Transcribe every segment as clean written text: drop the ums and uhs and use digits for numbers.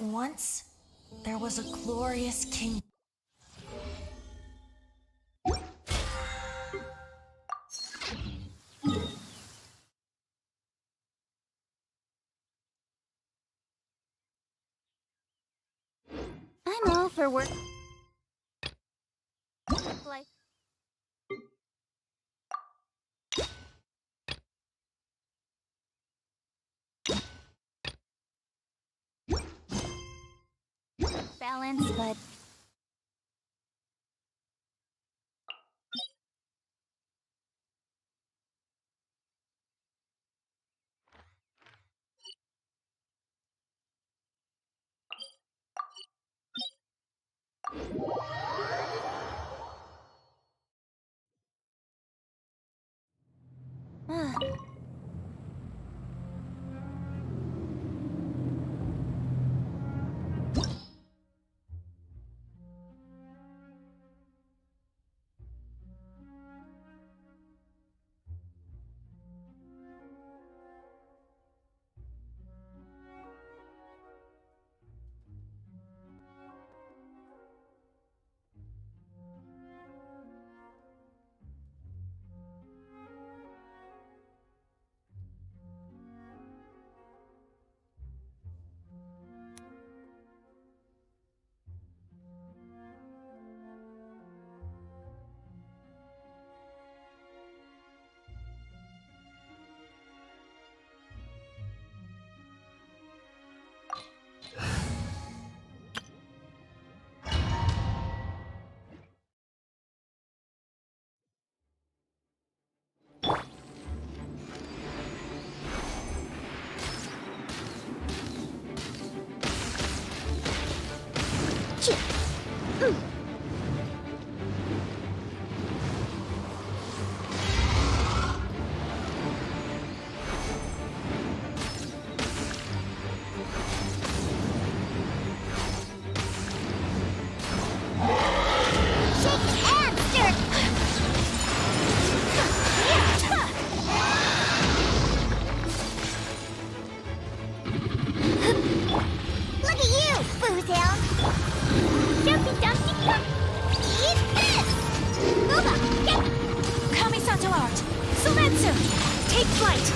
Once, there was a glorious king. I'm all for work. Like balance, but look at you, Boozehound! Jumpy Dumpty Duck! Eat this! Booba! Get! Kamisato art! Sumetsu! Take flight!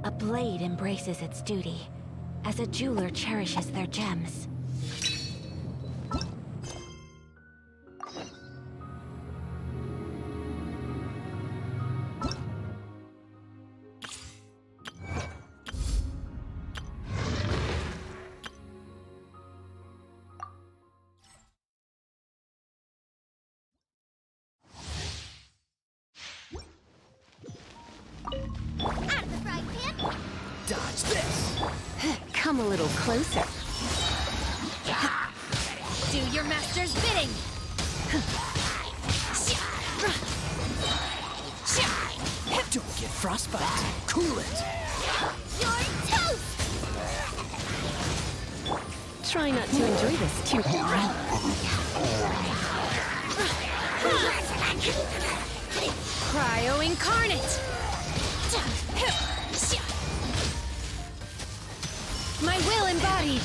A blade embraces its duty, as a jeweler cherishes their gems. Out of the frying pan! Dodge this! Come a little closer. Do your master's bidding! Don't get frostbite! Cool it! You're toast! Try not to enjoy this too long. Cryo incarnate! My will embodied!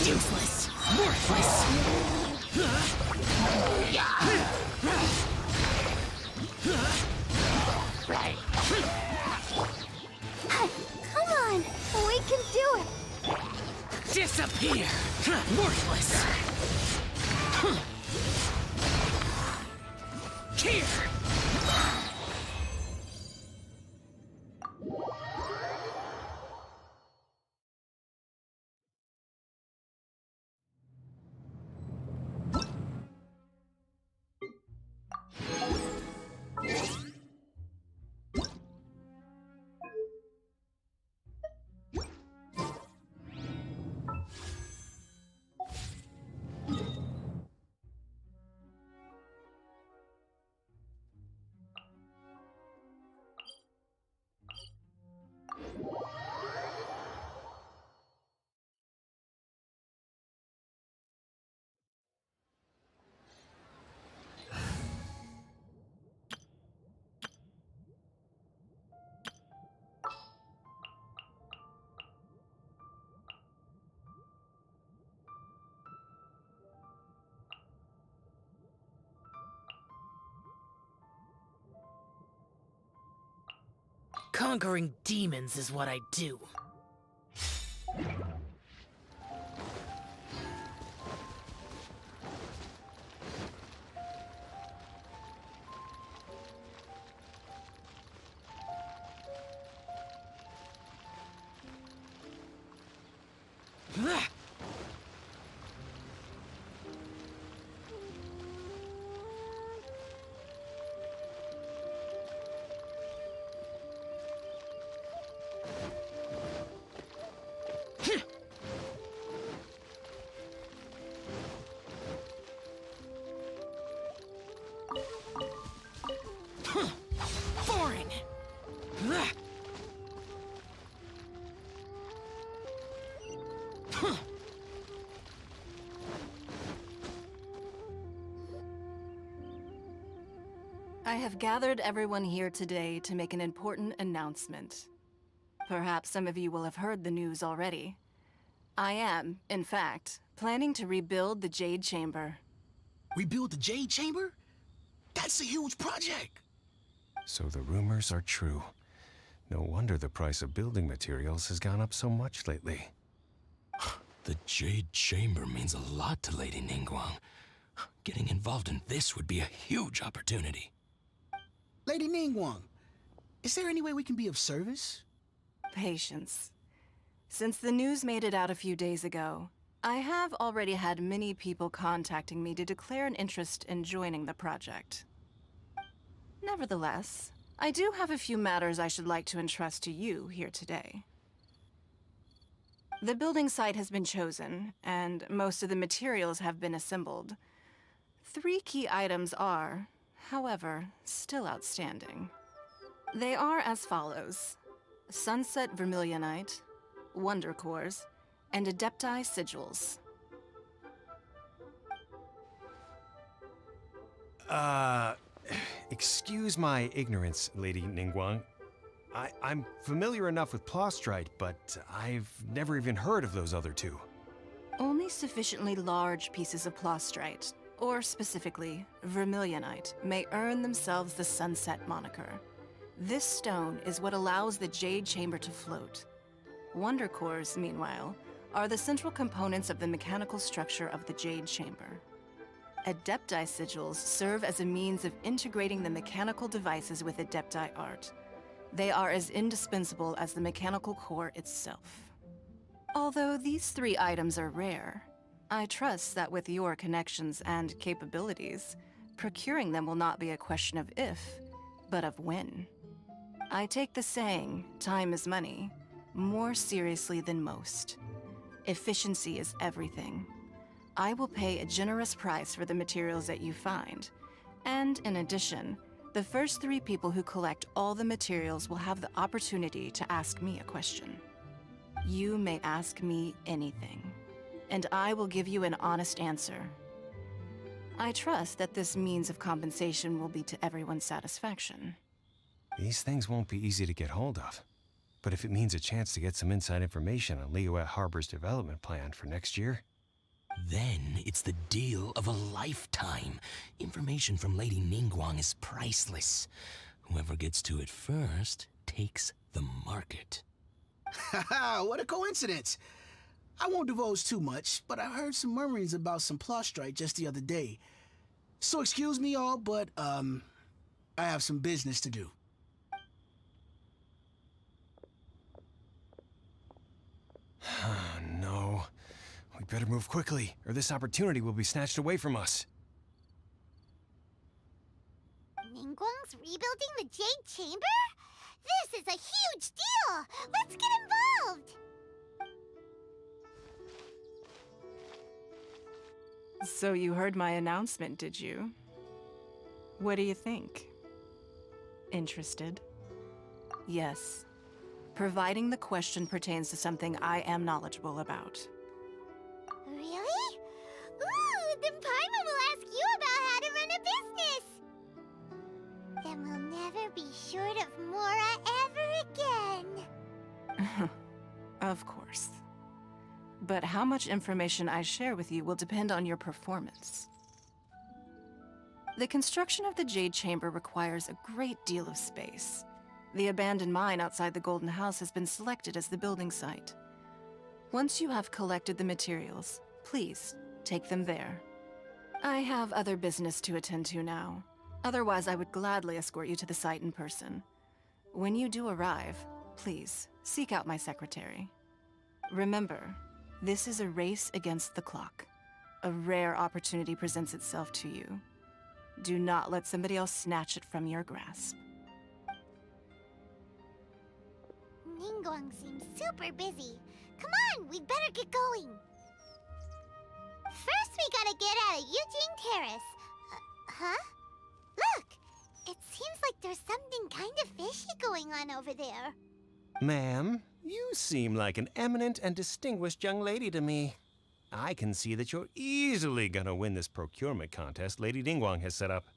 Useless! Worthless! Come on, we can do it. Disappear! Worthless! Here! Conquering demons is what I do. Boring! I have gathered everyone here today to make an important announcement. Perhaps some of you will have heard the news already. I am, in fact, planning to rebuild the Jade Chamber. Rebuild the Jade Chamber? That's a huge project. So the rumors are true. No wonder the price of building materials has gone up so much lately. The Jade Chamber means a lot to Lady Ningguang. Getting involved in this would be a huge opportunity. Lady Ningguang, is there any way we can be of service? Patience. Since the news made it out a few days ago, I have already had many people contacting me to declare an interest in joining the project. Nevertheless, I do have a few matters I should like to entrust to you here today. The building site has been chosen, and most of the materials have been assembled. 3 key items are, however, still outstanding. They are as follows: Sunset Vermilionite, Wonder Cores, and Adepti Sigils. Excuse my ignorance, Lady Ningguang. I'm familiar enough with Plostrite, but I've never even heard of those other 2. Only sufficiently large pieces of Plostrite, or specifically, Vermilionite, may earn themselves the Sunset moniker. This stone is what allows the Jade Chamber to float. Wonder Cores, meanwhile, are the central components of the mechanical structure of the Jade Chamber. Adepti Sigils serve as a means of integrating the mechanical devices with Adepti art. They are as indispensable as the mechanical core itself. Although these 3 items are rare, I trust that with your connections and capabilities, procuring them will not be a question of if, but of when. I take the saying, time is money, more seriously than most. Efficiency is everything. I will pay a generous price for the materials that you find, and in addition, the first 3 people who collect all the materials will have the opportunity to ask me a question. You may ask me anything, and I will give you an honest answer. I trust that this means of compensation will be to everyone's satisfaction. These things won't be easy to get hold of. But if it means a chance to get some inside information on Liyue Harbor's development plan for next year... Then it's the deal of a lifetime. Information from Lady Ningguang is priceless. Whoever gets to it first takes the market. Haha, what a coincidence. I won't divulge too much, but I heard some murmurings about some Plostrite just the other day. So excuse me all, but, I have some business to do. Oh, no. We better move quickly, or this opportunity will be snatched away from us. Ningguang's rebuilding the Jade Chamber? This is a huge deal! Let's get involved! So you heard my announcement, did you? What do you think? Interested? Yes. Providing the question pertains to something I am knowledgeable about. Really? Ooh, then Paimon will ask you about how to run a business! Then we'll never be short of Mora ever again. Of course. But how much information I share with you will depend on your performance. The construction of the Jade Chamber requires a great deal of space. The abandoned mine outside the Golden House has been selected as the building site. Once you have collected the materials, please take them there. I have other business to attend to now. Otherwise, I would gladly escort you to the site in person. When you do arrive, please seek out my secretary. Remember, this is a race against the clock. A rare opportunity presents itself to you. Do not let somebody else snatch it from your grasp. Ningguang seems super busy. Come on, we'd better get going. First, we gotta get out of Eugene Terrace. Huh? Look! It seems like there's something kind of fishy going on over there. Ma'am, you seem like an eminent and distinguished young lady to me. I can see that you're easily gonna win this procurement contest Lady Ningguang has set up.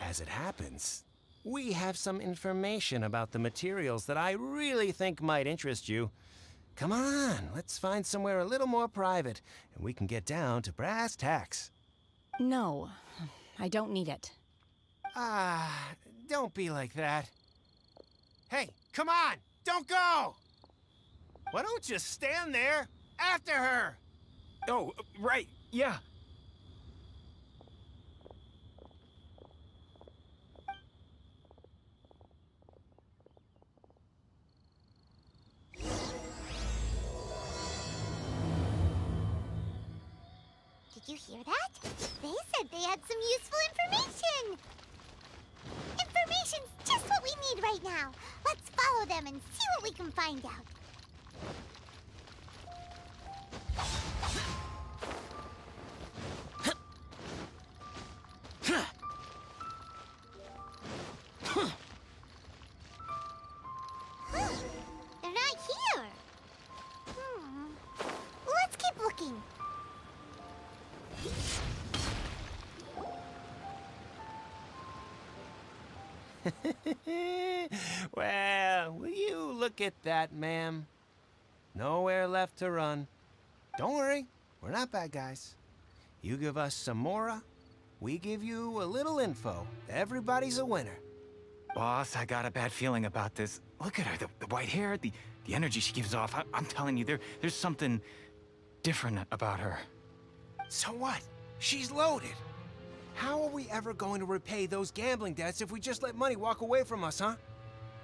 As it happens, we have some information about the materials that I really think might interest you. Come on, let's find somewhere a little more private, and we can get down to brass tacks. No, I don't need it. Ah, don't be like that. Hey, come on, don't go! Why don't you stand there after her? Oh, right, yeah. Did you hear that? They said they had some useful information! Information's just what we need right now. Let's follow them and see what we can find out. Huh, they're not here. Let's keep looking. Well, will you look at that, ma'am? Nowhere left to run. Don't worry, we're not bad guys. You give us some Mora, we give you a little info. Everybody's a winner. Boss, I got a bad feeling about this. Look at her, the white hair, the energy she gives off. I'm telling you, there's something different about her. So what? She's loaded. How are we ever going to repay those gambling debts if we just let money walk away from us, huh?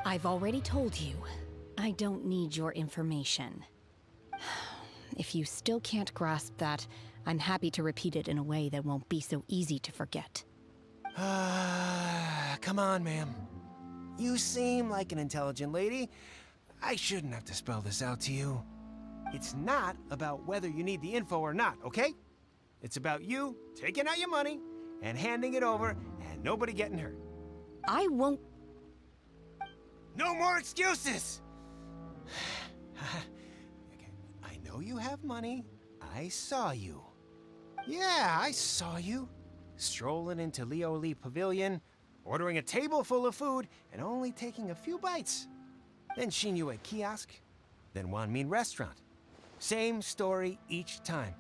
I've already told you, I don't need your information. If you still can't grasp that, I'm happy to repeat it in a way that won't be so easy to forget. Come on, ma'am. You seem like an intelligent lady. I shouldn't have to spell this out to you. It's not about whether you need the info or not, okay? It's about you taking out your money and handing it over and nobody getting hurt. I won't... No more excuses! Okay, I know you have money. I saw you. Yeah, I saw you. Strolling into Lioli Pavilion, ordering a table full of food, and only taking a few bites. then Shinyue kiosk, then Wanmin restaurant. Same story each time.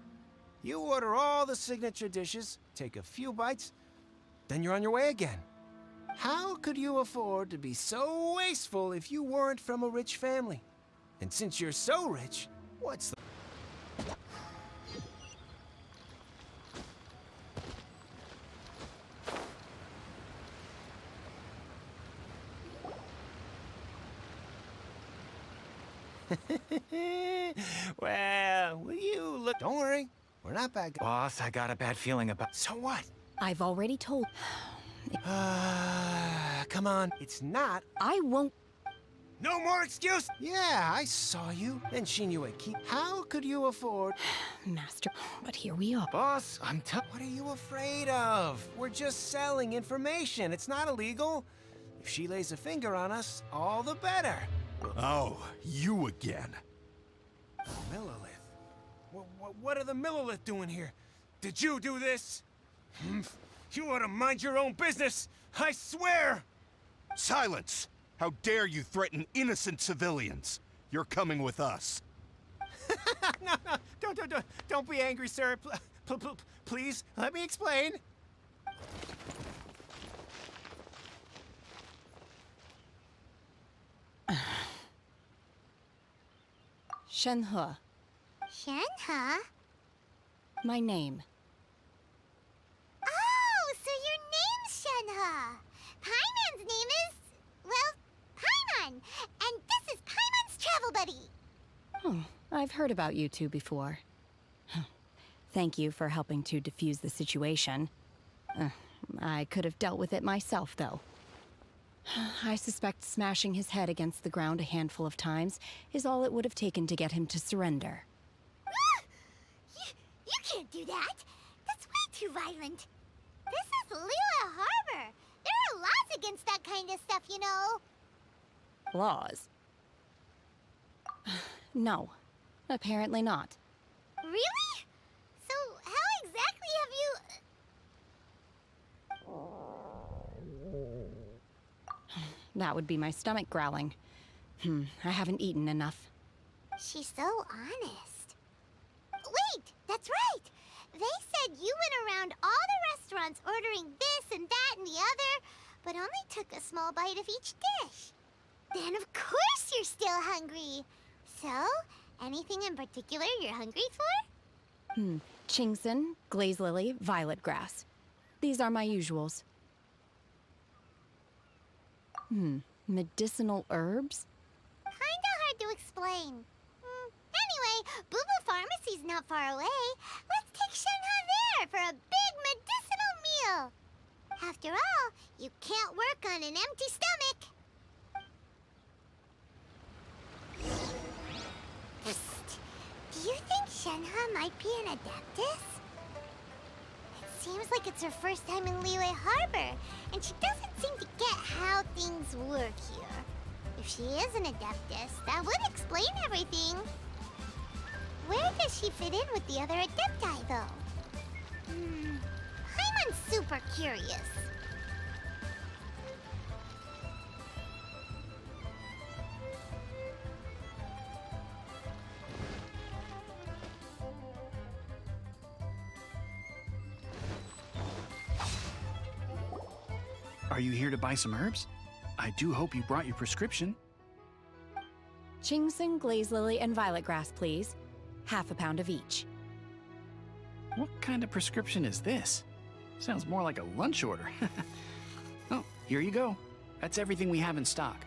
You order all the signature dishes, take a few bites, then you're on your way again. How could you afford to be so wasteful if you weren't from a rich family? And since you're so rich, what's the... Well, will you look... Don't worry, we're not bad guys. Boss, I got a bad feeling about... So what? I've already told. Come on, it's not. I won't. No more excuse! Yeah, I saw you. Then Shinyue, how could you afford... Master, but here we are. Boss, What are you afraid of? We're just selling information. It's not illegal. If she lays a finger on us, all the better. Oh, you again. Millilith? What are the Millilith doing here? Did you do this? You ought to mind your own business! I swear! Silence! How dare you threaten innocent civilians? You're coming with us. No, don't be angry, sir. Please, let me explain. Shenhe, Shenhe? my name. Oh, so your name's Shenhe. Paimon's name is, well, Paimon. And this is Paimon's travel buddy. Oh, I've heard about you two before. Thank you for helping to defuse the situation. I could have dealt with it myself, though. I suspect smashing his head against the ground a handful of times is all it would have taken to get him to surrender. You can't do that. That's way too violent. This is Liyue Harbor. There are laws against that kind of stuff, you know. Laws? No, apparently not. Really? So how exactly have you... That would be my stomach growling. I haven't eaten enough. She's so honest. Wait, that's right. They said you went around all the restaurants ordering this and that and the other, but only took a small bite of each dish. Then of course you're still hungry. So, anything in particular you're hungry for? Chingson, glaze lily, violet grass. These are my usuals. Medicinal herbs? Kinda hard to explain. Anyway, Boo Boo Pharmacy's not far away. Let's take Shenhe there for a big medicinal meal. After all, you can't work on an empty stomach. Psst. Do you think Shenhe might be an Adeptus? It seems like it's her first time in Liyue Harbor, and she doesn't seem to get how things work here. If she is an Adeptus, that would explain everything. Where does she fit in with the other Adepti, though? Paimon's super curious. Are you here to buy some herbs? I do hope you brought your prescription. Chingson, glaze lily, and violet grass, please. Half a pound of each. What kind of prescription is this? Sounds more like a lunch order. Oh, here you go. That's everything we have in stock.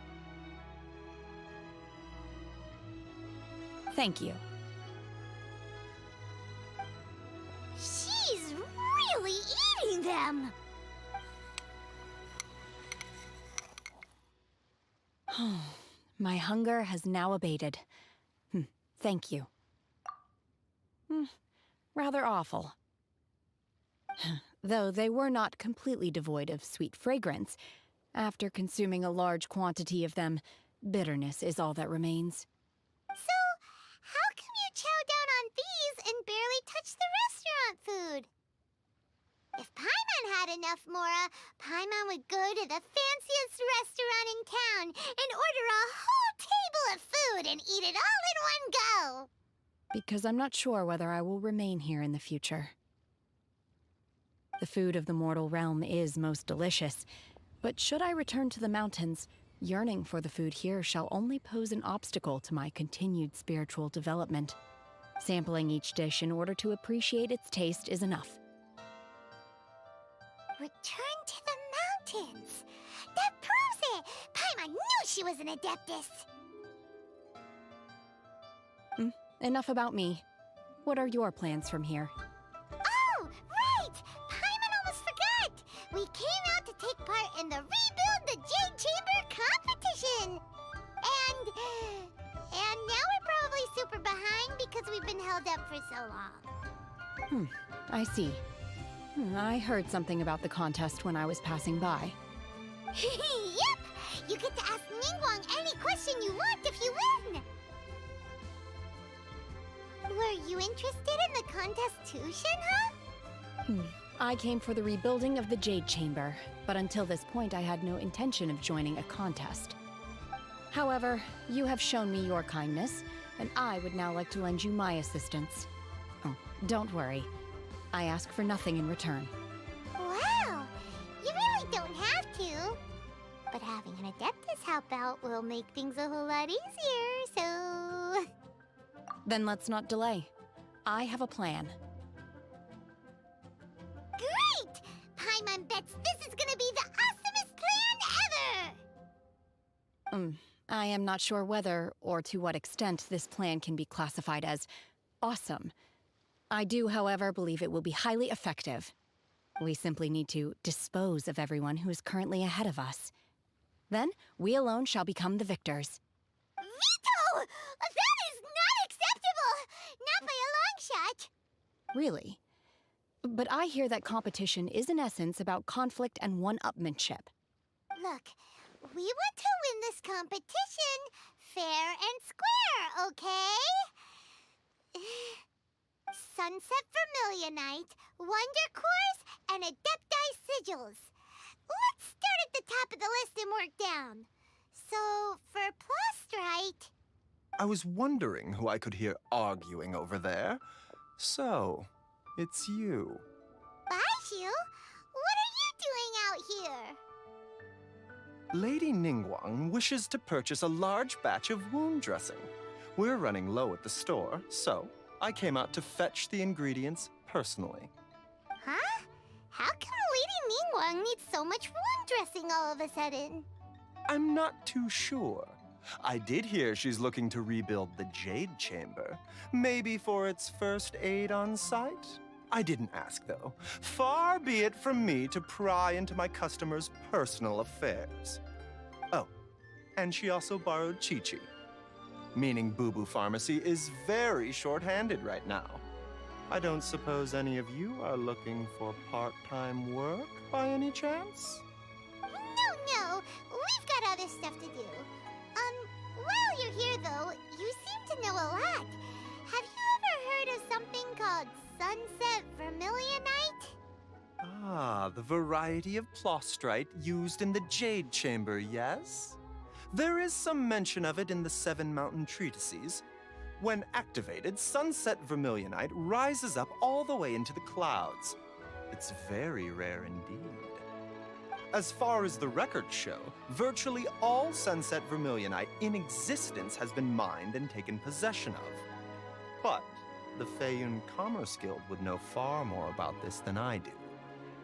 Thank you. She's really eating them! My hunger has now abated. Thank you. Rather awful. Though they were not completely devoid of sweet fragrance. After consuming a large quantity of them, bitterness is all that remains. So, how come you chow down on these and barely touch the restaurant food? If Paimon had enough Mora, Paimon would go to the fanciest restaurant in town and order a whole food and eat it all in one go. Because I'm not sure whether I will remain here in the future. The food of the mortal realm is most delicious, but should I return to the mountains, yearning for the food here shall only pose an obstacle to my continued spiritual development. Sampling each dish in order to appreciate its taste is enough. Return to the mountains. That proves it. Paimon knew she was an Adeptus. Enough about me. What are your plans from here? Oh, right! Paimon almost forgot! We came out to take part in the Rebuild the Jade Chamber competition! And now we're probably super behind because we've been held up for so long. I see. I heard something about the contest when I was passing by. Yep! You get to ask Ningguang any question you want if you win! Were you interested in the contest too, Shenhe? I came for the rebuilding of the Jade Chamber, but until this point I had no intention of joining a contest. However, you have shown me your kindness, and I would now like to lend you my assistance. Oh, don't worry. I ask for nothing in return. Wow! You really don't have to. But having an Adeptus help out will make things a whole lot easier, so... Then let's not delay. I have a plan. Great! Paimon bets this is gonna be the awesomest plan ever! I am not sure whether or to what extent this plan can be classified as awesome. I do, however, believe it will be highly effective. We simply need to dispose of everyone who is currently ahead of us. Then, we alone shall become the victors. Veto! That is not acceptable! Not by a long shot! Really? But I hear that competition is in essence about conflict and one-upmanship. Look, we want to win this competition fair and square, okay? Sunset Vermilionite, Wonder Cores, and Adepti Sigils. Let's start at the top of the list and work down. So, for Plostrite... I was wondering who I could hear arguing over there. So, it's you. Baishu, what are you doing out here? Lady Ningguang wishes to purchase a large batch of wound dressing. We're running low at the store, so I came out to fetch the ingredients personally. Huh? How come Lady Ningguang needs so much wound dressing all of a sudden? I'm not too sure. I did hear she's looking to rebuild the Jade Chamber. Maybe for its first aid on site? I didn't ask, though. Far be it from me to pry into my customers' personal affairs. Oh, and she also borrowed Chi-Chi. Meaning Boo Boo Pharmacy is very short-handed right now. I don't suppose any of you are looking for part-time work by any chance? No. We've got other stuff to do. While you're here, though, you seem to know a lot. Have you ever heard of something called Sunset Vermilionite? Ah, the variety of plostrite used in the Jade Chamber, yes? There is some mention of it in the Seven Mountain Treatises. When activated, Sunset Vermilionite rises up all the way into the clouds. It's very rare indeed. As far as the records show, virtually all Sunset Vermilionite in existence has been mined and taken possession of. But the Feiyun Commerce Guild would know far more about this than I do.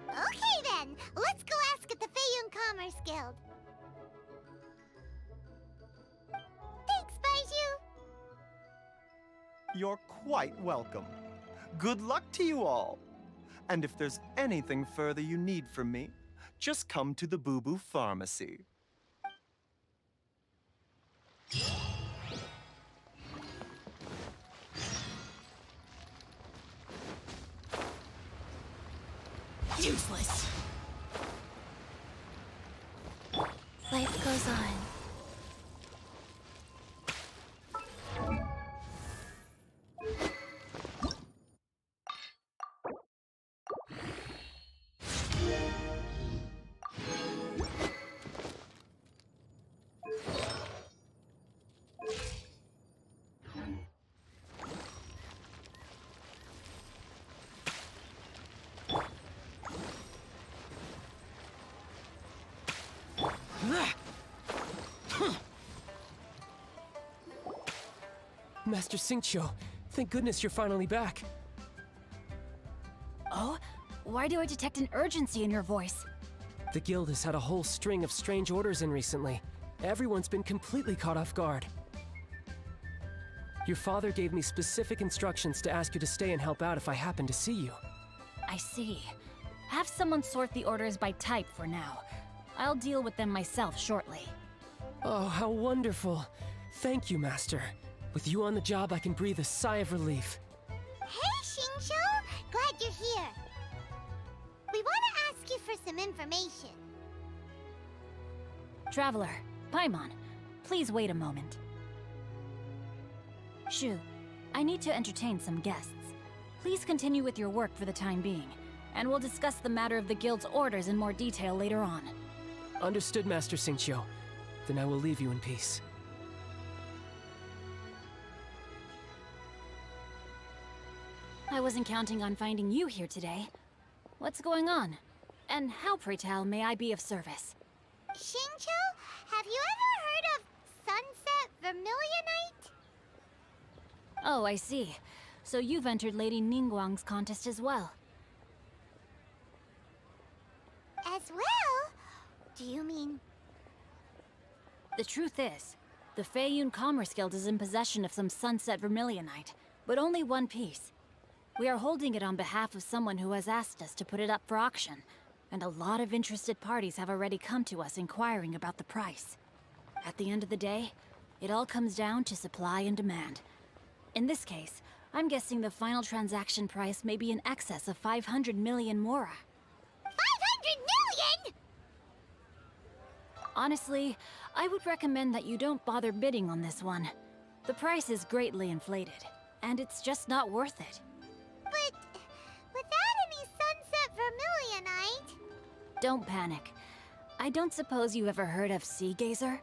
Okay then, let's go ask at the Feiyun Commerce Guild. Thanks, Baiju. You're quite welcome. Good luck to you all. And if there's anything further you need from me, just come to the Boo Boo Pharmacy. Useless. Life goes on. Master Xingqiu, thank goodness you're finally back. Oh? Why do I detect an urgency in your voice? The guild has had a whole string of strange orders in recently. Everyone's been completely caught off guard. Your father gave me specific instructions to ask you to stay and help out if I happen to see you. I see. Have someone sort the orders by type for now. I'll deal with them myself shortly. Oh, how wonderful. Thank you, Master. With you on the job, I can breathe a sigh of relief. Hey, Xingqiu! Glad you're here. We want to ask you for some information. Traveler, Paimon, please wait a moment. Shu, I need to entertain some guests. Please continue with your work for the time being, and we'll discuss the matter of the guild's orders in more detail later on. Understood, Master Xingqiu. Then I will leave you in peace. I wasn't counting on finding you here today. What's going on? And how, pray tell, may I be of service? Xingqiu, have you ever heard of Sunset Vermilionite? Oh, I see. So you've entered Lady Ningguang's contest as well. As well? Do you mean... The truth is, the Feiyun Commerce Guild is in possession of some Sunset Vermilionite, but only one piece. We are holding it on behalf of someone who has asked us to put it up for auction, and a lot of interested parties have already come to us inquiring about the price. At the end of the day, it all comes down to supply and demand. In this case, I'm guessing the final transaction price may be in excess of 500 million mora. 500 million?! Honestly, I would recommend that you don't bother bidding on this one. The price is greatly inflated, and it's just not worth it. But without any Sunset Vermilionite... Don't panic. I don't suppose you ever heard of Sea Gazer?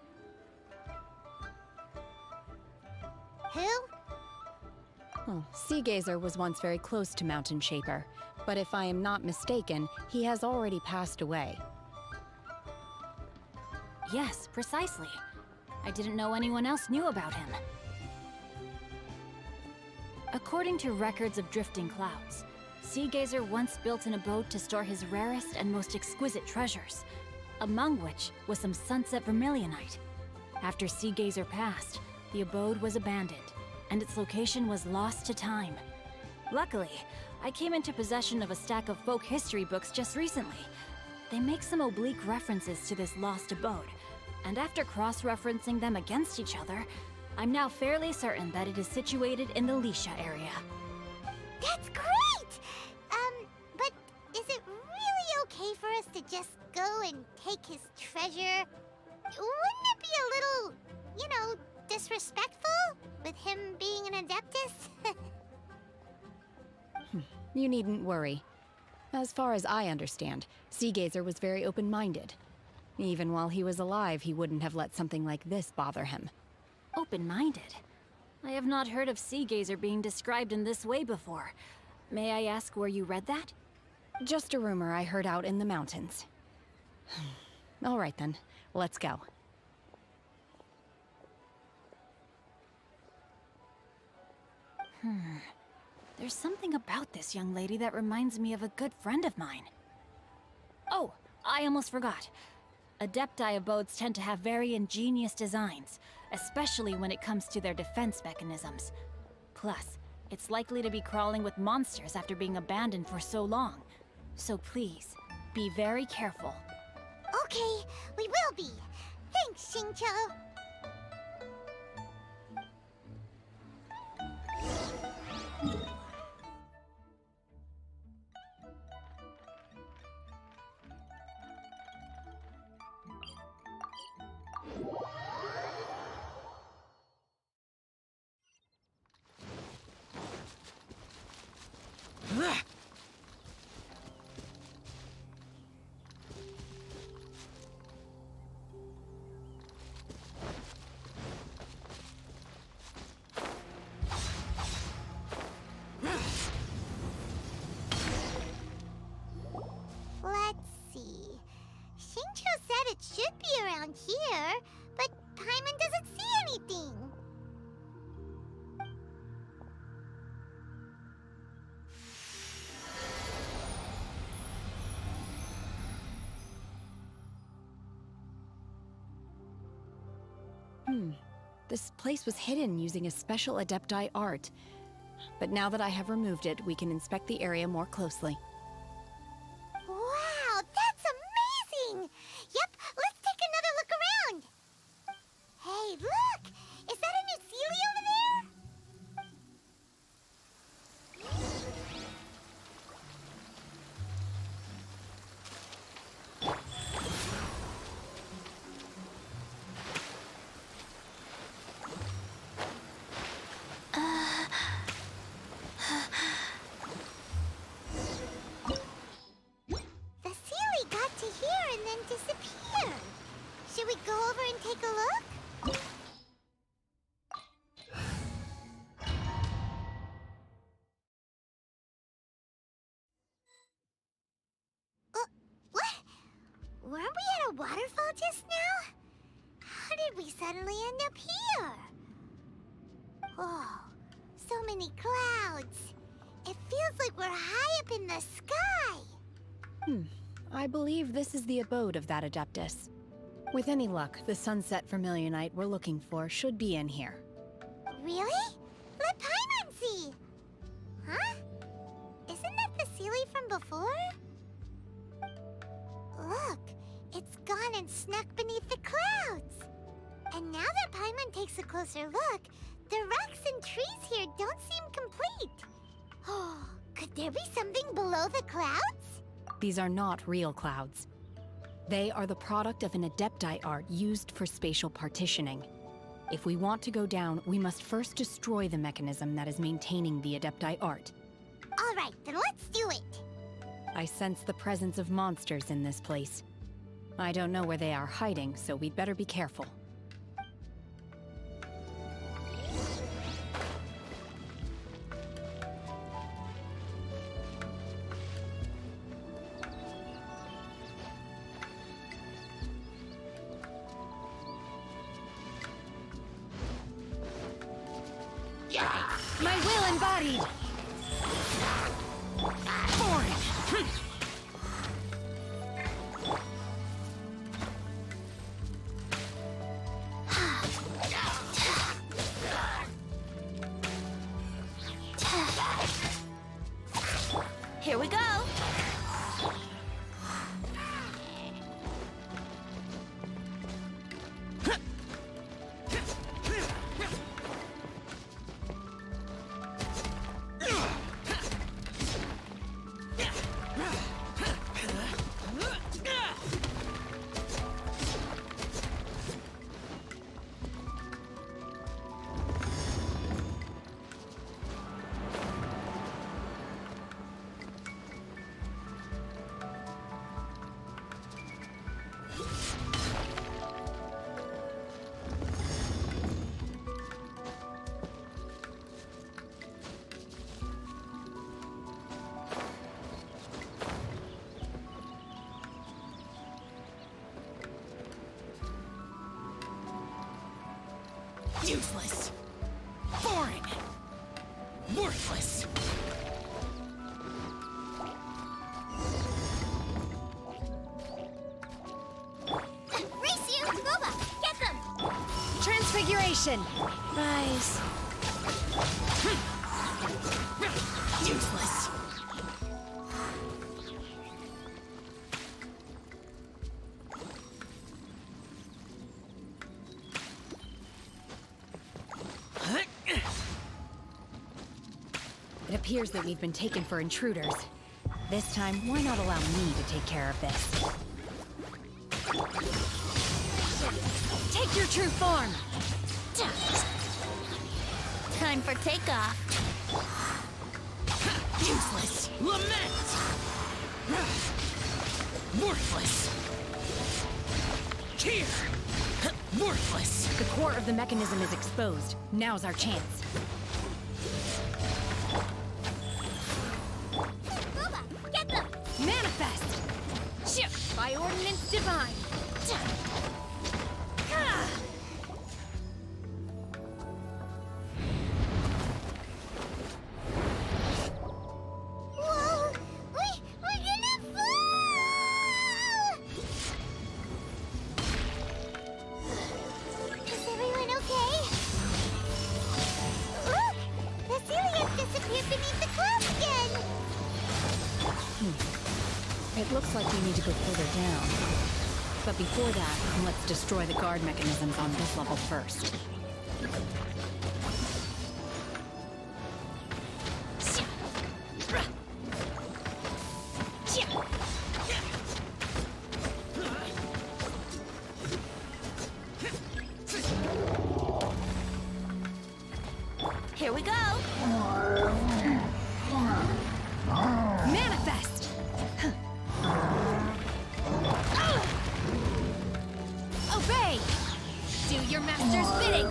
Who? Oh, Sea Gazer was once very close to Mountain Shaper, but if I am not mistaken, he has already passed away. Yes, precisely. I didn't know anyone else knew about him. According to records of drifting clouds, Sea Gazer once built an abode to store his rarest and most exquisite treasures, among which was some Sunset Vermilionite. After Sea Gazer passed, the abode was abandoned, and its location was lost to time. Luckily, I came into possession of a stack of folk history books just recently. They make some oblique references to this lost abode, and after cross-referencing them against each other, I'm now fairly certain that it is situated in the Lisha area. That's great! But is it really okay for us to just go and take his treasure? Wouldn't it be a little, you know, disrespectful with him being an Adeptus? You needn't worry. As far as I understand, Sea Gazer was very open-minded. Even while he was alive, he wouldn't have let something like this bother him. Open-minded? I have not heard of Sea Gazer being described in this way before. May I ask where you read that? Just a rumor I heard out in the mountains. All right then, let's go. There's something about this young lady that reminds me of a good friend of mine. Oh, I almost forgot. Adepti abodes tend to have very ingenious designs, especially when it comes to their defense mechanisms. Plus, it's likely to be crawling with monsters after being abandoned for so long. So please, be very careful. Okay, we will be. Thanks, Xingqiu. This place was hidden using a special Adepti art. But now that I have removed it, we can inspect the area more closely. Wow, that's amazing! Yep, let's take another look around. Hey, look! Is that a new Sealy over there? The Sealy got to here and then disappeared. Should we go over and take a look? What? Weren't we at a waterfall just now? How did we suddenly end up here? Oh, so many clouds. It feels like we're high up in the sky. I believe this is the abode of that Adeptus. With any luck, the sunset Vermilionite we're looking for should be in here. Really? Let Paimon see! Huh? Isn't that the Sealy from before? Look, it's gone and snuck beneath the clouds. And now that Paimon takes a closer look, the rocks and trees here don't seem complete. Oh, could there be something below the clouds? These are not real clouds. They are the product of an Adepti art used for spatial partitioning. If we want to go down, we must first destroy the mechanism that is maintaining the Adepti art. All right, then let's do it. I sense the presence of monsters in this place. I don't know where they are hiding, so we'd better be careful. My will embodied! Here we go. Useless. Boring. Worthless. Race you! Boba! Get them! Transfiguration! Rise. Useless. It appears that we've been taken for intruders. This time, why not allow me to take care of this? Take your true form! Time for takeoff. Useless. Lament. Worthless. Here. Worthless. The core of the mechanism is exposed. Now's our chance. Boba! Get them! Manifest! Shift by ordinance divine! Whoa! We're gonna fall! Is everyone It looks like we need to go further down. But before that, let's destroy the guard mechanisms on this level first. Here we go! Manifest! Obey! Do your master's bidding!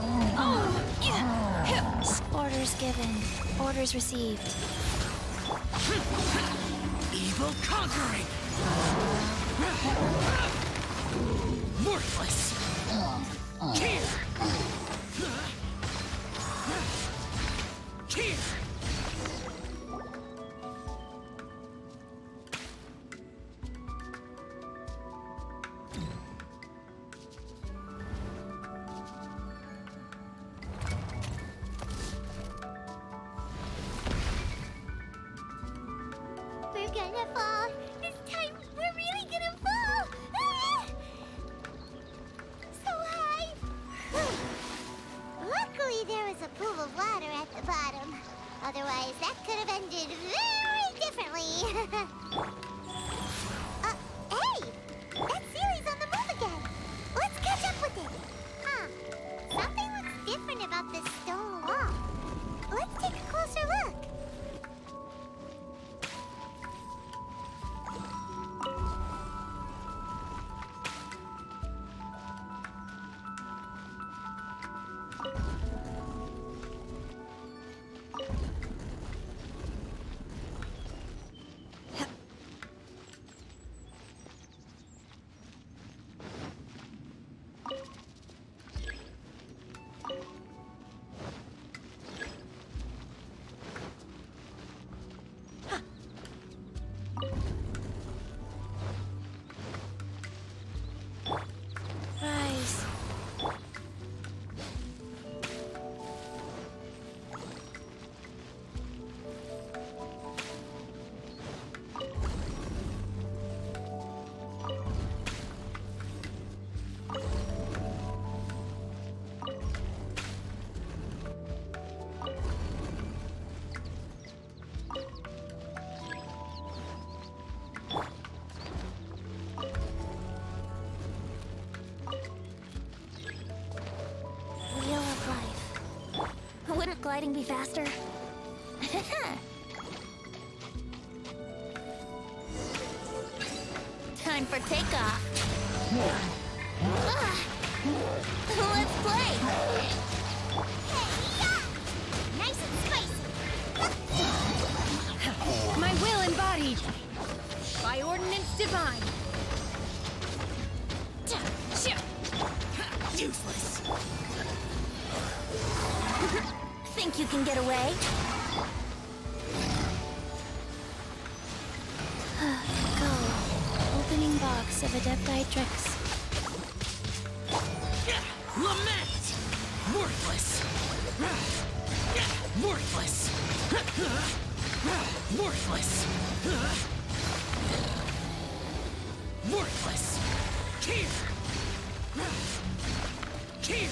Orders given. Orders received. Evil conquering! Worthless! Here! Here! We're gonna fall. This time, we're really gonna fall. Ah! So high. Luckily, there was a pool of water at the bottom. Otherwise, that could have ended very differently. Hey! That Sealy's on the move again. Let's catch up with it. Huh. Something looks different about this stone wall. Let's take a closer look. Rise. Wheel of life. Wouldn't gliding be faster? Time for takeoff. Let's play. Nice and spicy. My will embodied! By ordinance divine! Useless! Think you can get away? Go. Opening box of Adepti tricks. Lament! Worthless! Worthless! Worthless! Worthless! Here! Here!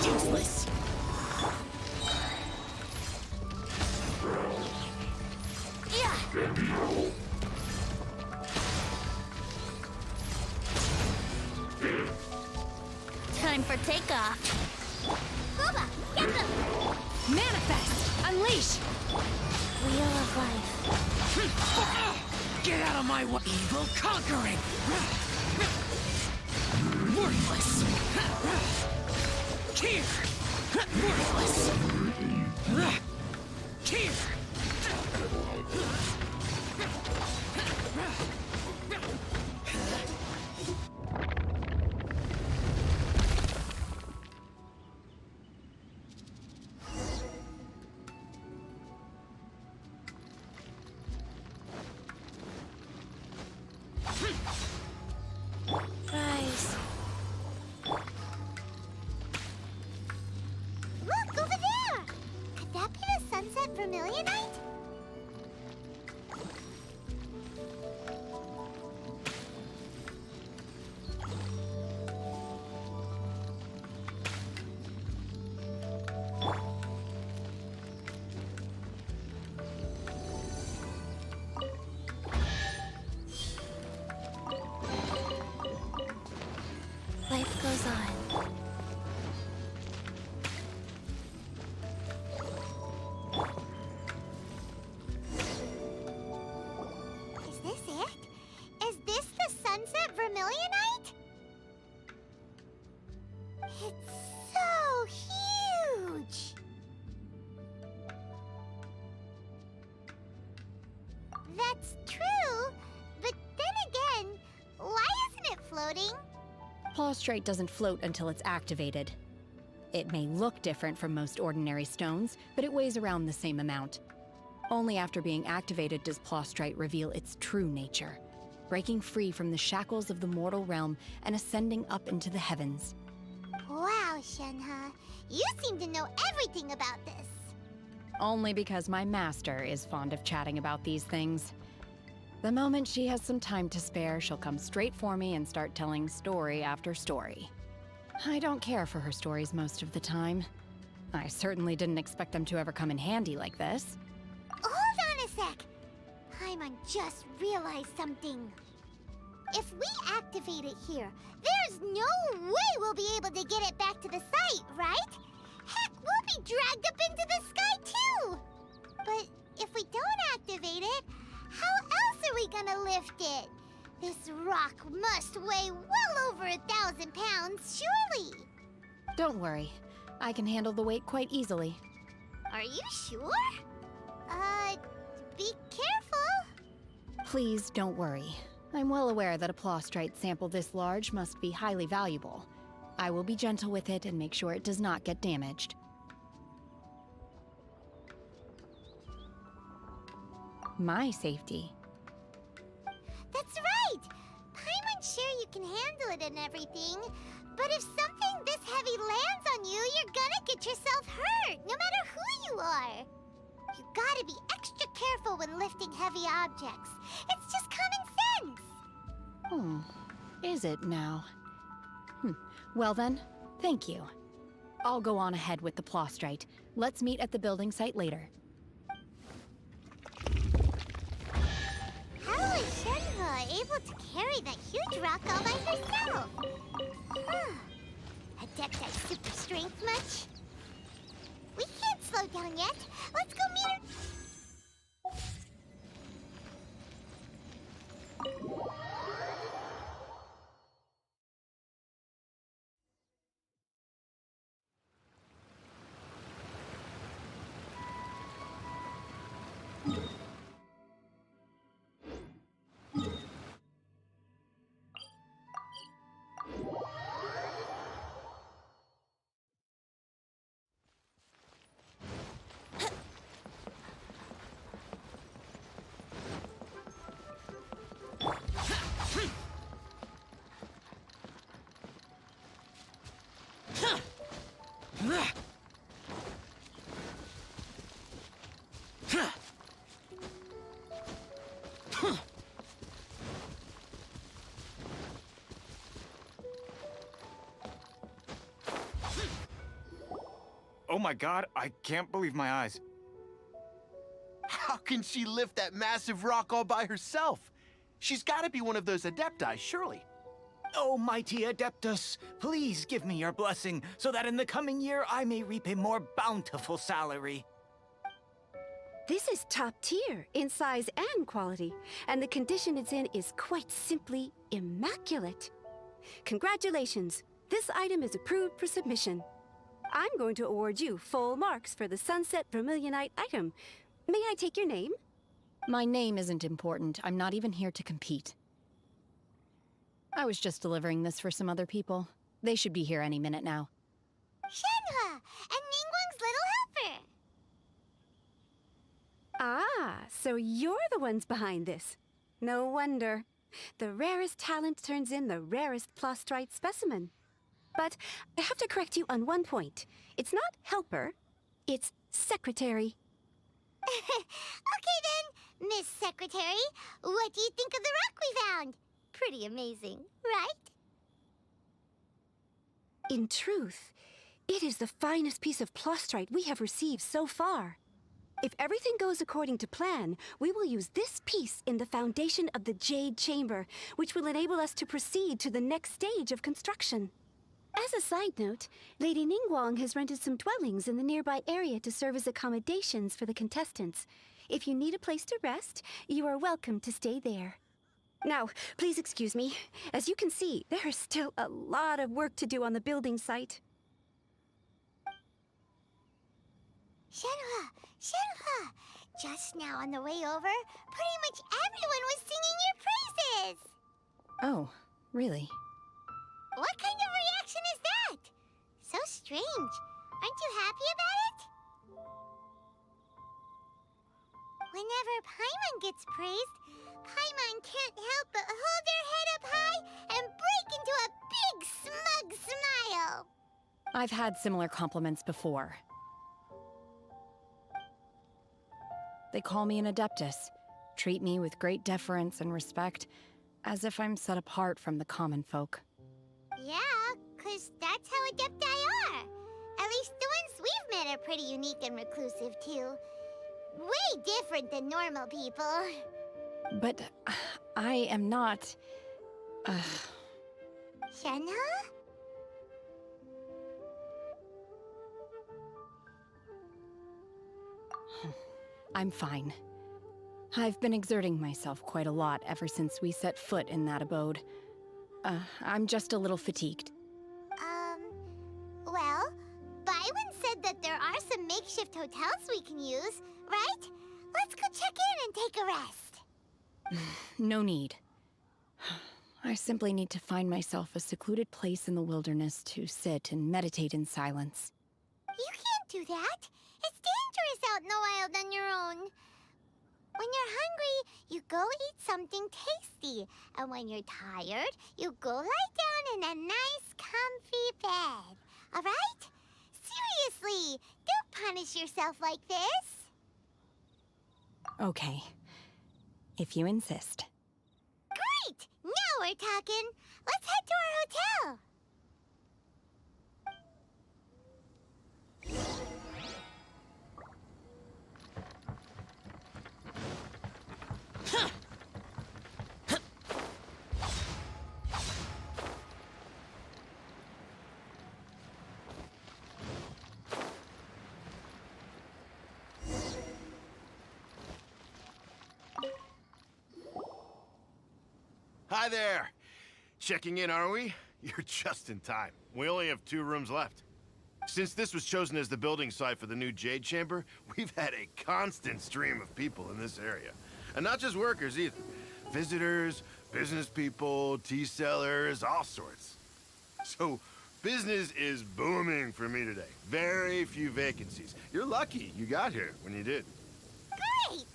Useless! Time for takeoff. Booba, get them! Manifest! Unleash! Wheel of life. Get out of my way! Evil conquering! Worthless! Here! Worthless! Here! Rise. Look, over there! It's true, but then again, why isn't it floating? Plaustrite doesn't float until it's activated. It may look different from most ordinary stones, but it weighs around the same amount. Only after being activated does Plaustrite reveal its true nature, breaking free from the shackles of the mortal realm and ascending up into the heavens. Wow, Shenhe, you seem to know everything about this. Only because my master is fond of chatting about these things. The moment she has some time to spare, she'll come straight for me and start telling story after story. I don't care for her stories most of the time. I certainly didn't expect them to ever come in handy like this. Hold on a sec. Paimon just realized something. If we activate it here, there's no way we'll be able to get it back to the site, right? Heck, we'll be dragged up into the sky too! But if we don't activate it, how else are we gonna lift it? This rock must weigh well over 1,000 pounds, surely! Don't worry. I can handle the weight quite easily. Are you sure? Be careful! Please don't worry. I'm well aware that a Plaustrite sample this large must be highly valuable. I will be gentle with it and make sure it does not get damaged. My safety. That's right! Paimon's sure you can handle it and everything, but if something this heavy lands on you, you're gonna get yourself hurt, no matter who you are. You gotta be extra careful when lifting heavy objects. It's just common sense! Is it now? Well then, thank you. I'll go on ahead with the Plaustrite. Let's meet at the building site later. How is Shenhe able to carry that huge rock all by herself? Adepti super strength much? We can't slow down yet. Let's go meet her. Oh my god, I can't believe my eyes. How can she lift that massive rock all by herself? She's gotta be one of those Adepti, surely. Oh, mighty Adeptus, please give me your blessing so that in the coming year I may reap a more bountiful salary. This is top tier in size and quality, and the condition it's in is quite simply immaculate. Congratulations! This item is approved for submission. I'm going to award you full marks for the Sunset Vermilionite item. May I take your name? My name isn't important. I'm not even here to compete. I was just delivering this for some other people. They should be here any minute now. Shenhe! And Ningguang's little helper! Ah, so you're the ones behind this. No wonder. The rarest talent turns in the rarest Plaustrite specimen. But I have to correct you on one point. It's not helper, it's secretary. Okay then, Miss Secretary, what do you think of the rock we found? Pretty amazing, right? In truth, it is the finest piece of Plaustrite we have received so far. If everything goes according to plan, we will use this piece in the foundation of the Jade Chamber, which will enable us to proceed to the next stage of construction. As a side note, Lady Ningguang has rented some dwellings in the nearby area to serve as accommodations for the contestants. If you need a place to rest, you are welcome to stay there. Now, please excuse me. As you can see, there is still a lot of work to do on the building site. Shenhe! Just now on the way over, pretty much everyone was singing your praises! Oh, really? What kind of reaction is that? So strange. Aren't you happy about it? Whenever Paimon gets praised, Paimon can't help but hold her head up high and break into a big smug smile. I've had similar compliments before. They call me an adeptus, treat me with great deference and respect, as if I'm set apart from the common folk. Yeah, 'cause that's how adepti are. At least the ones we've met are pretty unique and reclusive, too. Way different than normal people. But I am not... Shenhe? I'm fine. I've been exerting myself quite a lot ever since we set foot in that abode. I'm just a little fatigued. Well, Byron said that there are some makeshift hotels we can use, right? Let's go check in and take a rest. No need. I simply need to find myself a secluded place in the wilderness to sit and meditate in silence. You can't do that. It's dangerous out in the wild on your own. When you're hungry, you go eat something tasty. And when you're tired, you go lie down in a nice, comfy bed. All right? Seriously, don't punish yourself like this. Okay. If you insist. Great! Now we're talking. Let's head to our hotel. Hi there! Checking in, are we? You're just in time. We only have 2 rooms left. Since this was chosen as the building site for the new Jade Chamber, we've had a constant stream of people in this area. And not just workers either. Visitors, business people, tea sellers, all sorts. So, business is booming for me today. Very few vacancies. You're lucky you got here when you did. Great!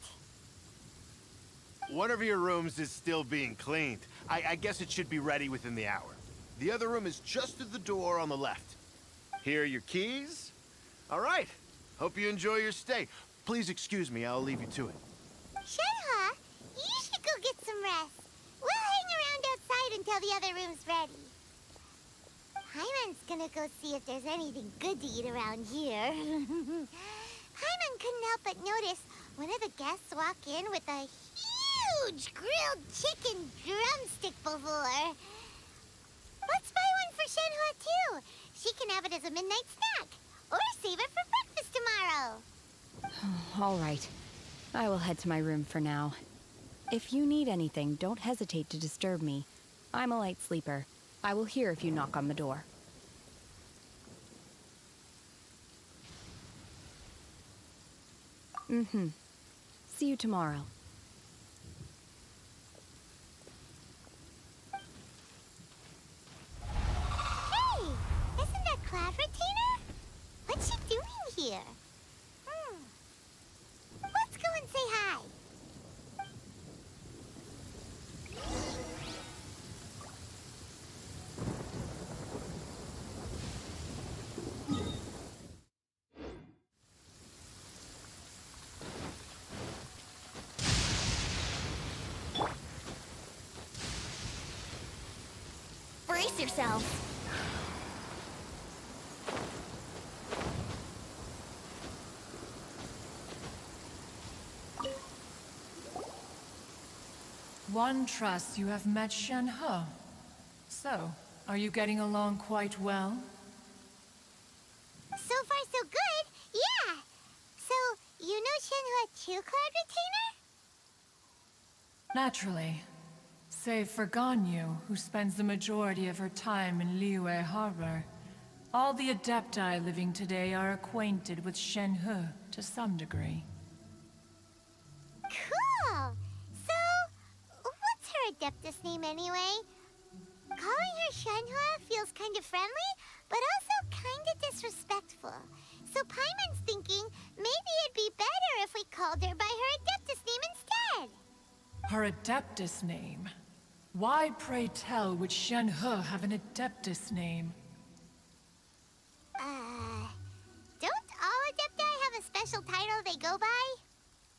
One of your rooms is still being cleaned. I guess it should be ready within the hour. The other room is just at the door on the left. Here are your keys. All right. Hope you enjoy your stay. Please excuse me, I'll leave you to it. Shenhe, you should go get some rest. We'll hang around outside until the other room's ready. Paimon's gonna go see if there's anything good to eat around here. Paimon couldn't help but notice one of the guests walk in with a huge grilled chicken drumstick before. Let's buy one for Shenhe, too. She can have it as a midnight snack. Or save it for breakfast tomorrow. All right. I will head to my room for now. If you need anything, don't hesitate to disturb me. I'm a light sleeper. I will hear if you knock on the door. See you tomorrow. Hey! Isn't that Cloud Retainer? What's she doing here? Let's go and say hi. Brace yourself. One trusts you have met Shenhe. So, are you getting along quite well? So far, so good. Yeah. So, you know Shenhe too, Cloud Retainer? Naturally. Save for Ganyu, who spends the majority of her time in Liyue Harbor. All the Adepti living today are acquainted with Shenhe to some degree. Cool! So, what's her Adeptus name anyway? Calling her Shenhe feels kind of friendly, but also kind of disrespectful. So Paimon's thinking maybe it'd be better if we called her by her Adeptus name instead. Her Adeptus name? Why, pray tell, would Shenhe have an Adeptus name? Don't all Adepti have a special title they go by?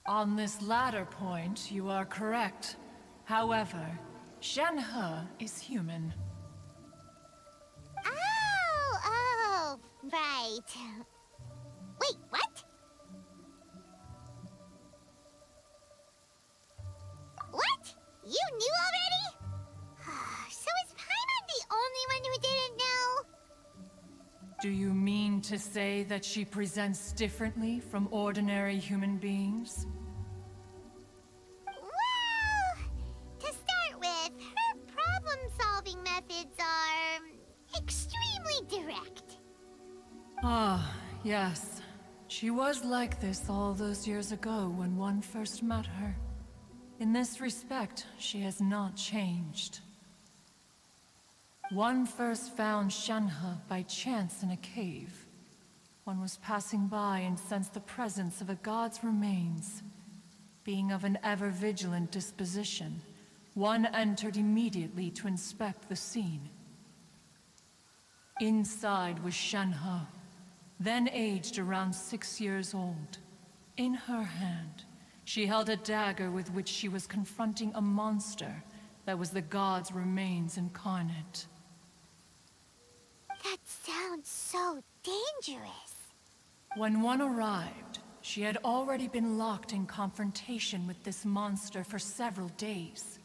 On this latter point, you are correct. However, Shenhe is human. Oh, right. Wait, what? What? You knew already? So is Paimon the only one who didn't know? Do you mean to say that she presents differently from ordinary human beings? Well, to start with, her problem-solving methods are extremely direct. Ah, yes. She was like this all those years ago when one first met her. In this respect, she has not changed. One first found Shenhe by chance in a cave. One was passing by and sensed the presence of a god's remains. Being of an ever-vigilant disposition, one entered immediately to inspect the scene. Inside was Shenhe, then aged around 6 years old. In her hand, she held a dagger with which she was confronting a monster that was the god's remains incarnate. That sounds so dangerous. When one arrived, she had already been locked in confrontation with this monster for several days.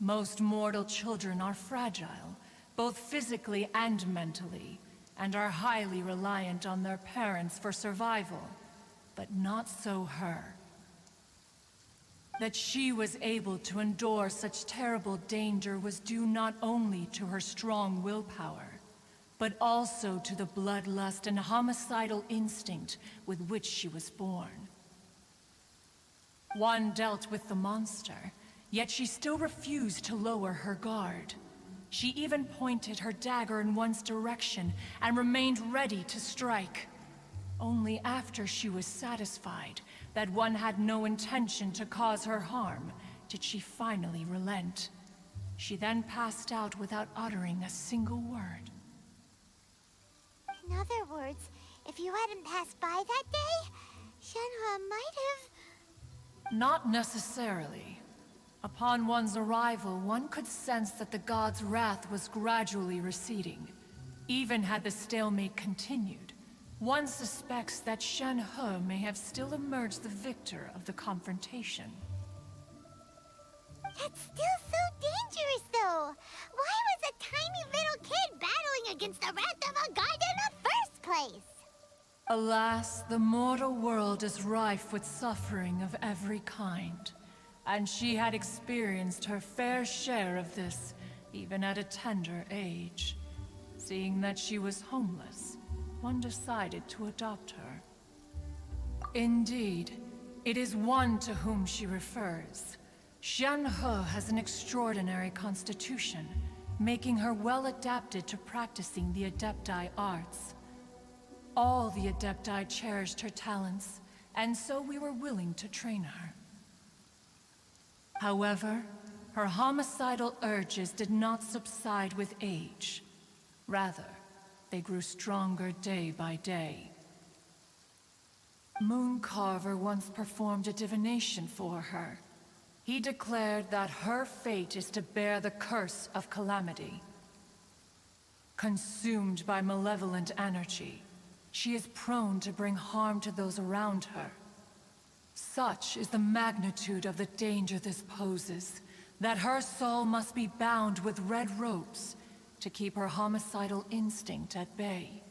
Most mortal children are fragile, both physically and mentally, and are highly reliant on their parents for survival. But not so her. That she was able to endure such terrible danger was due not only to her strong willpower, but also to the bloodlust and homicidal instinct with which she was born. One dealt with the monster, yet she still refused to lower her guard. She even pointed her dagger in one's direction and remained ready to strike. Only after she was satisfied that one had no intention to cause her harm did she finally relent. She then passed out without uttering a single word. In other words, if you hadn't passed by that day, Shenhe might have... Not necessarily. Upon one's arrival, one could sense that the god's wrath was gradually receding. Even had the stalemate continued, one suspects that Shenhe may have still emerged the victor of the confrontation. That's still so dangerous, though. Why was a tiny little kid battling against the wrath of a god in the first place? Alas, the mortal world is rife with suffering of every kind. And she had experienced her fair share of this, even at a tender age. Seeing that she was homeless, one decided to adopt her. Indeed, it is one to whom she refers. Shenhe has an extraordinary constitution, making her well adapted to practicing the Adepti arts. All the Adepti cherished her talents, and so we were willing to train her. However, her homicidal urges did not subside with age. Rather, they grew stronger day by day. Mooncarver once performed a divination for her. He declared that her fate is to bear the curse of calamity. Consumed by malevolent energy, she is prone to bring harm to those around her. Such is the magnitude of the danger this poses, that her soul must be bound with red ropes to keep her homicidal instinct at bay.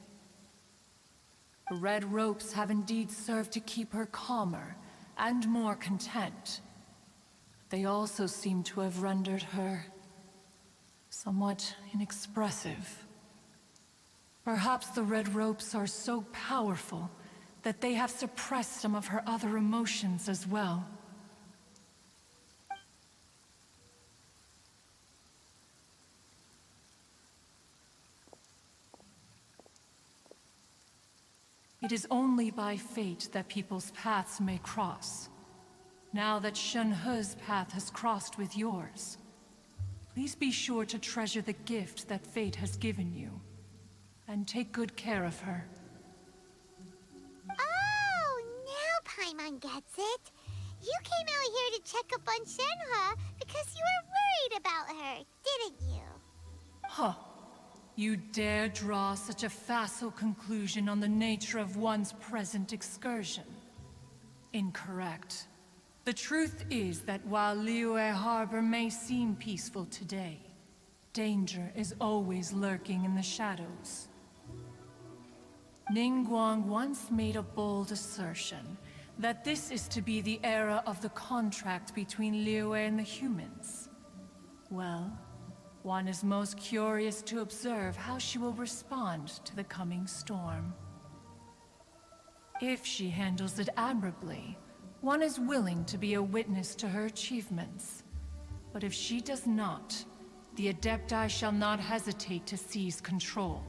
The red ropes have indeed served to keep her calmer and more content. They also seem to have rendered her somewhat inexpressive. Perhaps the red ropes are so powerful that they have suppressed some of her other emotions as well. It is only by fate that people's paths may cross. Now that Shenhe's path has crossed with yours, please be sure to treasure the gift that fate has given you, and take good care of her. Oh, now Paimon gets it. You came out here to check up on Shenhe because you were worried about her, didn't you? Huh. You dare draw such a facile conclusion on the nature of one's present excursion? Incorrect. The truth is that while Liyue Harbor may seem peaceful today, danger is always lurking in the shadows. Ningguang once made a bold assertion that this is to be the era of the contract between Liyue and the humans. Well, one is most curious to observe how she will respond to the coming storm. If she handles it admirably, one is willing to be a witness to her achievements. But if she does not, the Adepti shall not hesitate to seize control.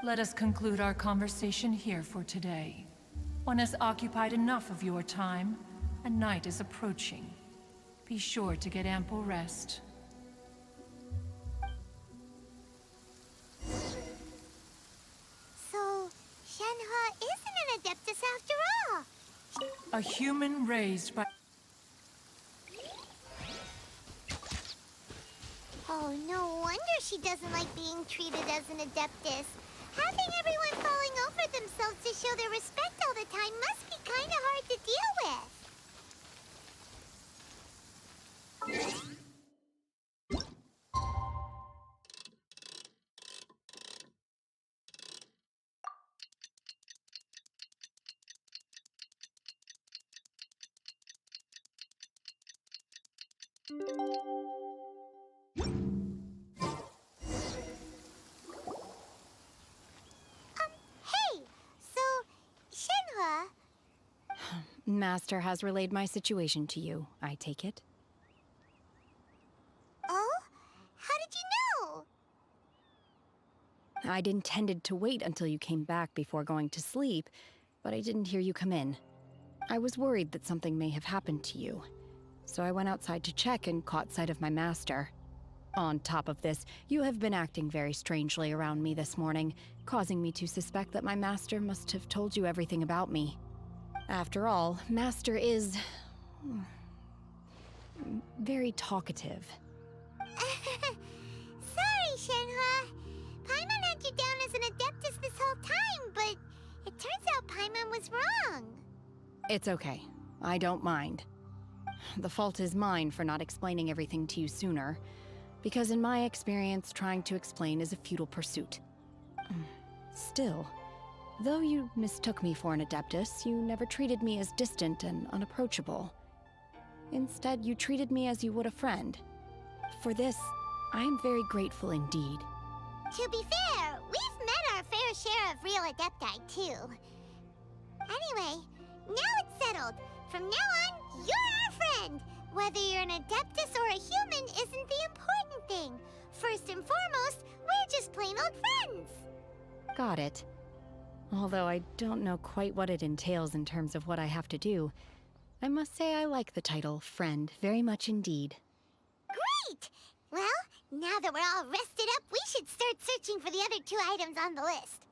Let us conclude our conversation here for today. One has occupied enough of your time, and night is approaching. Be sure to get ample rest. So, Shenhe isn't an Adeptus after all. A human raised by... Oh, no wonder she doesn't like being treated as an Adeptus. Having everyone falling over themselves to show their respect all the time must be kind of hard to deal with. Hey! So, Shenhe... Master has relayed my situation to you, I take it. Oh? How did you know? I'd intended to wait until you came back before going to sleep, but I didn't hear you come in. I was worried that something may have happened to you, so I went outside to check and caught sight of my master. On top of this, you have been acting very strangely around me this morning, causing me to suspect that my master must have told you everything about me. After all, Master is... very talkative. Sorry, Shenhe. Paimon had you down as an Adeptus this whole time, but it turns out Paimon was wrong. It's okay. I don't mind. The fault is mine for not explaining everything to you sooner, because in my experience, trying to explain is a futile pursuit. Still, though you mistook me for an Adeptus, you never treated me as distant and unapproachable. Instead, you treated me as you would a friend. For this, I am very grateful indeed. To be fair, we've met our fair share of real Adepti, too. Anyway, now it's settled. From now on, you're our friend. Whether you're an Adeptus or a human isn't the important thing. First and foremost, we're just plain old friends. Got it. Although I don't know quite what it entails in terms of what I have to do, I must say I like the title Friend very much indeed. Great! Well, now that we're all rested up, we should start searching for the other 2 items on the list.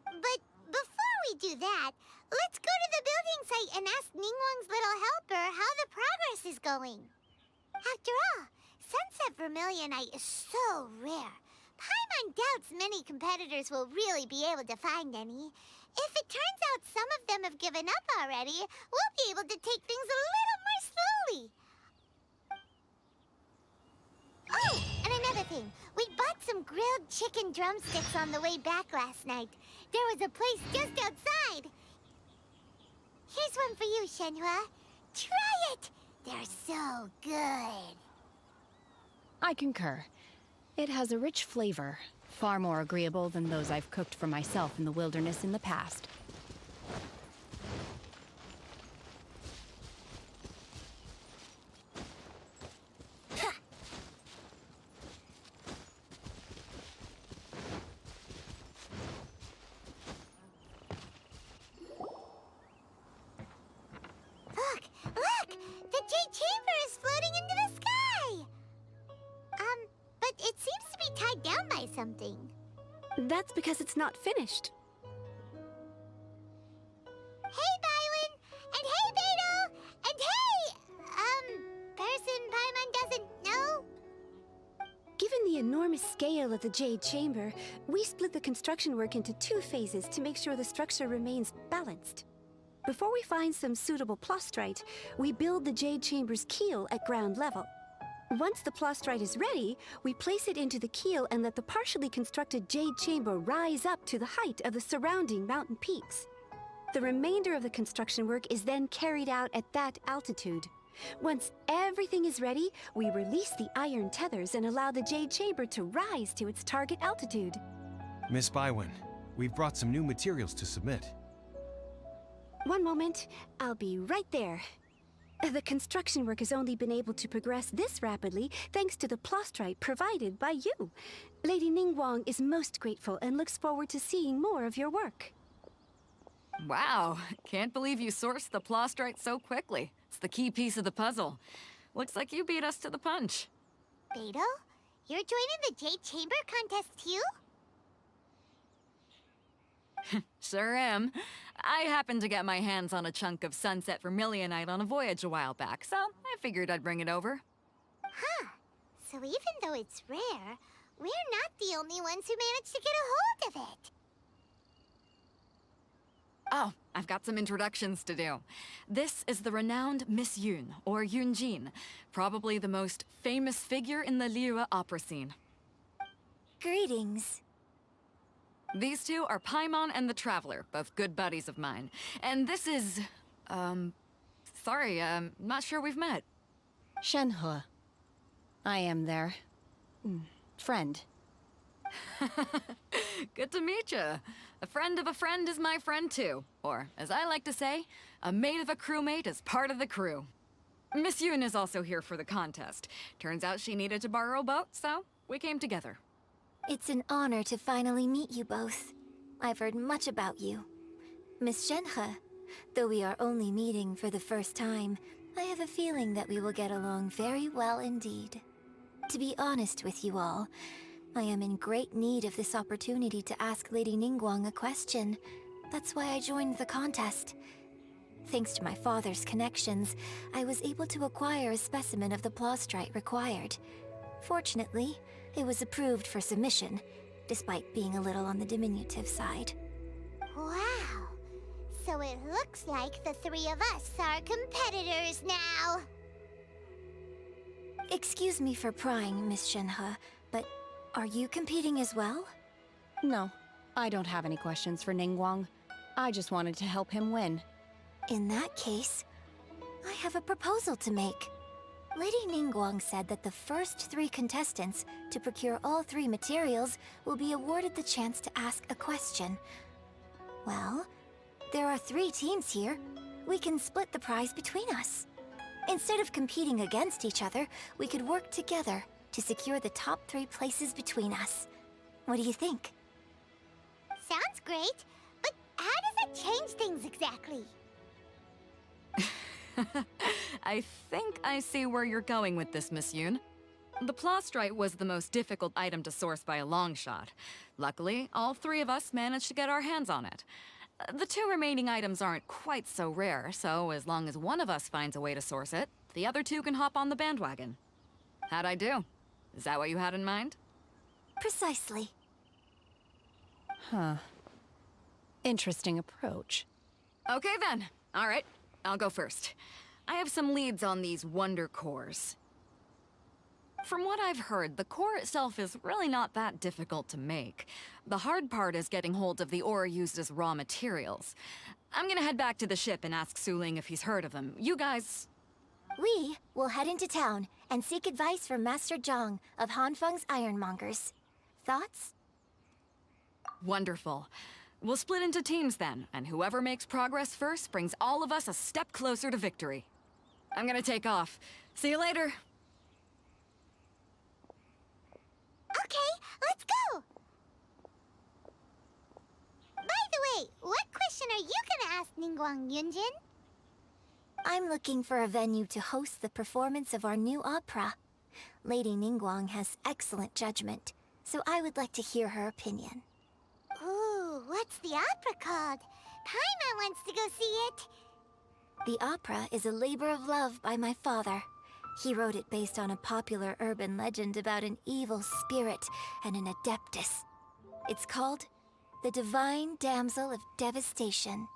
But before we do that, let's go to the building site and ask Ningguang's little helper how the progress is going. After all, Sunset Vermilionite is so rare. Paimon doubts many competitors will really be able to find any. If it turns out some of them have given up already, we'll be able to take things a little more slowly. Oh, and another thing. We bought some grilled chicken drumsticks on the way back last night. There was a place just outside. Here's one for you, Shenhe. Try it! They're so good. I concur. It has a rich flavor, far more agreeable than those I've cooked for myself in the wilderness in the past. That's because it's not finished. Hey, Bywin! And hey, Beto! And hey! Person Paimon doesn't know? Given the enormous scale of the Jade Chamber, we split the construction work into 2 phases to make sure the structure remains balanced. Before we find some suitable plastrite, we build the Jade Chamber's keel at ground level. Once the plastrite is ready, we place it into the keel and let the partially constructed Jade Chamber rise up to the height of the surrounding mountain peaks. The remainder of the construction work is then carried out at that altitude. Once everything is ready, we release the iron tethers and allow the Jade Chamber to rise to its target altitude. Miss Bywin, we've brought some new materials to submit. One moment, I'll be right there. The construction work has only been able to progress this rapidly thanks to the plastrite provided by you. Lady Ningguang is most grateful and looks forward to seeing more of your work. Wow, can't believe you sourced the plastrite so quickly. It's the key piece of the puzzle. Looks like you beat us to the punch. Beto? You're joining the Jade Chamber contest too? Sure am. I happened to get my hands on a chunk of sunset vermilionite on a voyage a while back, so I figured I'd bring it over. Huh. So even though it's rare, we're not the only ones who managed to get a hold of it. Oh, I've got some introductions to do. This is the renowned Miss Yun, or Yunjin, probably the most famous figure in the Liyue opera scene. Greetings. These two are Paimon and the Traveler, both good buddies of mine. And this is... sorry, not sure we've met. Shenhe. I am their... friend. Good to meet you. A friend of a friend is my friend too. Or, as I like to say, a mate of a crewmate is part of the crew. Miss Yun is also here for the contest. Turns out she needed to borrow a boat, so we came together. It's an honor to finally meet you both. I've heard much about you. Miss Shenhe, though we are only meeting for the first time, I have a feeling that we will get along very well indeed. To be honest with you all, I am in great need of this opportunity to ask Lady Ningguang a question. That's why I joined the contest. Thanks to my father's connections, I was able to acquire a specimen of the plastrite required. Fortunately, it was approved for submission, despite being a little on the diminutive side. Wow! So it looks like the 3 of us are competitors now! Excuse me for prying, Miss Shenhe, but are you competing as well? No, I don't have any questions for Ningguang. I just wanted to help him win. In that case, I have a proposal to make. Lady Ningguang said that the first 3 contestants to procure all 3 materials will be awarded the chance to ask a question. Well, there are 3 teams here. We can split the prize between us. Instead of competing against each other, we could work together to secure the top 3 places between us. What do you think? Sounds great, but how does it change things exactly? I think I see where you're going with this, Miss Yun. The plastrite was the most difficult item to source by a long shot. Luckily, all 3 of us managed to get our hands on it. The 2 remaining items aren't quite so rare, so as long as one of us finds a way to source it, the other 2 can hop on the bandwagon. How'd I do? Is that what you had in mind? Precisely. Huh. Interesting approach. Okay then. All right, I'll go first. I have some leads on these wonder cores. From what I've heard, the core itself is really not that difficult to make. The hard part is getting hold of the ore used as raw materials. I'm gonna head back to the ship and ask Suling if he's heard of them. You guys... We will head into town and seek advice from Master Zhang of Hanfeng's Ironmongers. Thoughts? Wonderful. We'll split into teams then, and whoever makes progress first brings all of us a step closer to victory. I'm gonna take off. See you later. Okay, let's go! By the way, what question are you gonna ask Ningguang Yunjin? I'm looking for a venue to host the performance of our new opera. Lady Ningguang has excellent judgment, so I would like to hear her opinion. What's the opera called? Paimon wants to go see it. The opera is a labor of love by my father. He wrote it based on a popular urban legend about an evil spirit and an adeptus. It's called The Divine Damsel of Devastation.